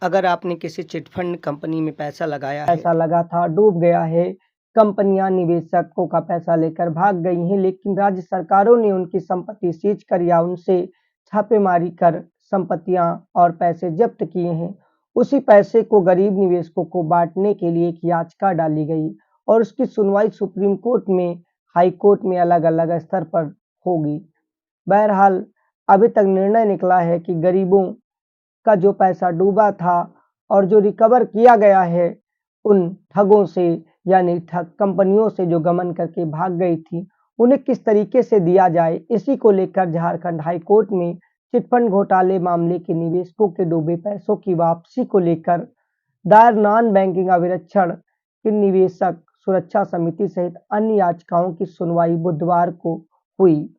अगर आपने किसी चिट फंड कंपनी में पैसा लगाया है, पैसा लगा था डूब गया है। कंपनियां निवेशकों का पैसा लेकर भाग गई हैं, लेकिन राज्य सरकारों ने उनकी संपत्ति सीज कर या उनसे छापेमारी कर संपत्तियां और पैसे जब्त किए हैं। उसी पैसे को गरीब निवेशकों को बांटने के लिए एक याचिका डाली गई और उसकी सुनवाई सुप्रीम कोर्ट में, हाई कोर्ट में अलग-अलग स्तर पर होगी। बहरहाल अभी तक निर्णय निकला है कि गरीबों का जो पैसा डूबा था और जो रिकवर किया गया है उन ठगों से, यानी ठग कंपनियों से जो गबन करके भाग गई थी, उन्हें किस तरीके से दिया जाए। इसी को लेकर झारखंड हाई कोर्ट में चिटफंड घोटाले मामले के निवेशकों के डूबे पैसों की वापसी को लेकर दायर नॉन बैंकिंग अभिरक्षण की निवेशक सुरक्षा समिति सहित अन्य याचिकाओं की सुनवाई बुधवार को हुई।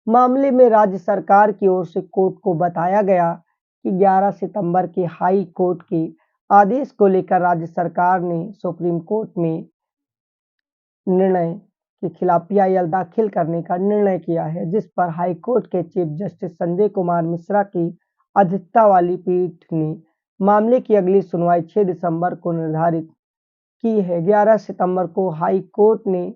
मामले में राज्य सरकार की ओर से कोर्ट को बताया गया कि 11 सितंबर के हाई कोर्ट के आदेश को लेकर राज्य सरकार ने सुप्रीम कोर्ट में निर्णय के खिलाफ पीआईएल दाखिल करने का निर्णय किया है, जिस पर हाई कोर्ट के चीफ जस्टिस संजय कुमार मिश्रा की अध्यक्षता वाली पीठ ने मामले की अगली सुनवाई 6 दिसंबर को निर्धारित की है। 11 सितंबर को हाई कोर्ट ने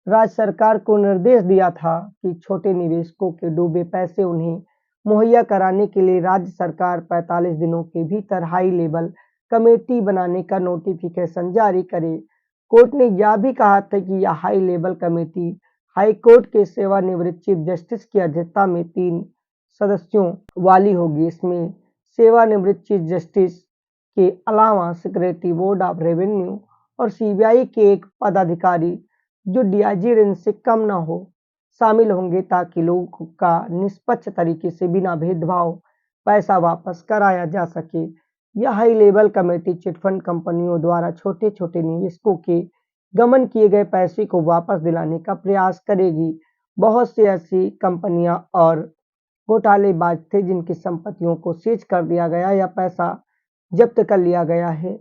राज्य सरकार को निर्देश दिया था कि छोटे निवेशकों के डूबे पैसे उन्हें मुहैया कराने के लिए राज्य सरकार 45 दिनों के भीतर हाई लेवल कमेटी बनाने का नोटिफिकेशन जारी करे। कोर्ट ने यह भी कहा था कि यह high level committee high court के सेवानिवृत्त चीफ जस्टिस की अध्यक्षता में 3 सदस्यों वाली होगी। इसमें सेवानिवृत्त चीफ जस्टिस के अलावा सेक्रेटरी बोर्ड ऑफ रेवेन्यू और सीबीआई के एक पदाधिकारी जो डीआईजी रेंज से कम न हो शामिल होंगे, ताकि लोगों का निष्पक्ष तरीके से बिना भेदभाव पैसा वापस कराया जा सके। यह हाई लेवल कमेटी चिटफंड कंपनियों द्वारा छोटे छोटे निवेशकों के गबन किए गए पैसे को वापस दिलाने का प्रयास करेगी। बहुत सी ऐसी कंपनियां और घोटालेबाज थे जिनकी संपत्तियों को सीज कर दिया गया या पैसा जब्त कर लिया गया है,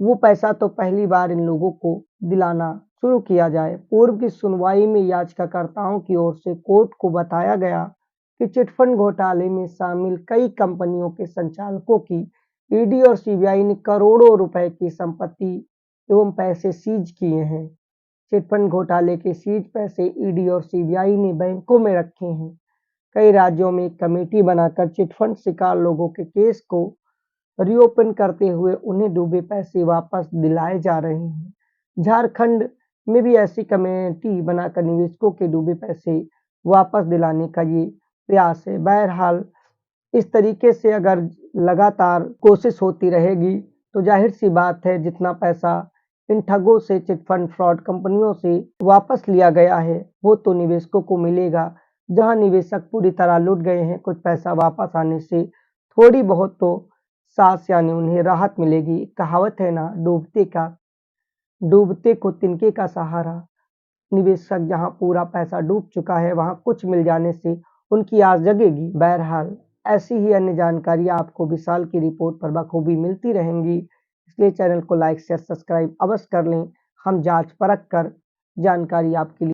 वो पैसा तो पहली बार इन लोगों को दिलाना शुरू किया जाए। पूर्व की सुनवाई में याचिकाकर्ताओं की ओर से कोर्ट को बताया गया कि चिटफंड घोटाले में शामिल कई कंपनियों के संचालकों की ईडी और सीबीआई ने करोड़ों रुपए की संपत्ति एवं पैसे सीज किए हैं। चिटफंड घोटाले के सीज पैसे ईडी और सीबीआई ने बैंकों में रखे हैं। कई राज्यों में एक कमेटी बनाकर चिटफंड शिकार लोगों के केस को रीओपन करते हुए उन्हें डूबे पैसे वापस दिलाए जा रहे हैं। झारखंड में भी ऐसी कमेटी बनाकर निवेशकों के डूबे पैसे वापस दिलाने का ये प्रयास है। बहरहाल इस तरीके से अगर लगातार कोशिश होती रहेगी तो जाहिर सी बात है जितना पैसा इन ठगों से, चिटफंड फ्रॉड कंपनियों से वापस लिया गया है वो तो निवेशकों को मिलेगा। जहां निवेशक पूरी तरह लूट गए हैं, कुछ पैसा वापस आने से थोड़ी बहुत तो सांस यानी उन्हें राहत मिलेगी। कहावत है ना, डूबते को तिनके का सहारा। निवेशक जहां पूरा पैसा डूब चुका है वहां कुछ मिल जाने से उनकी आस जगेगी। बहरहाल ऐसी ही अन्य जानकारी आपको विशाल की रिपोर्ट पर बखूबी मिलती रहेंगी, इसलिए चैनल को लाइक शेयर सब्सक्राइब अवश्य कर लें। हम जांच परख कर जानकारी आपके लिए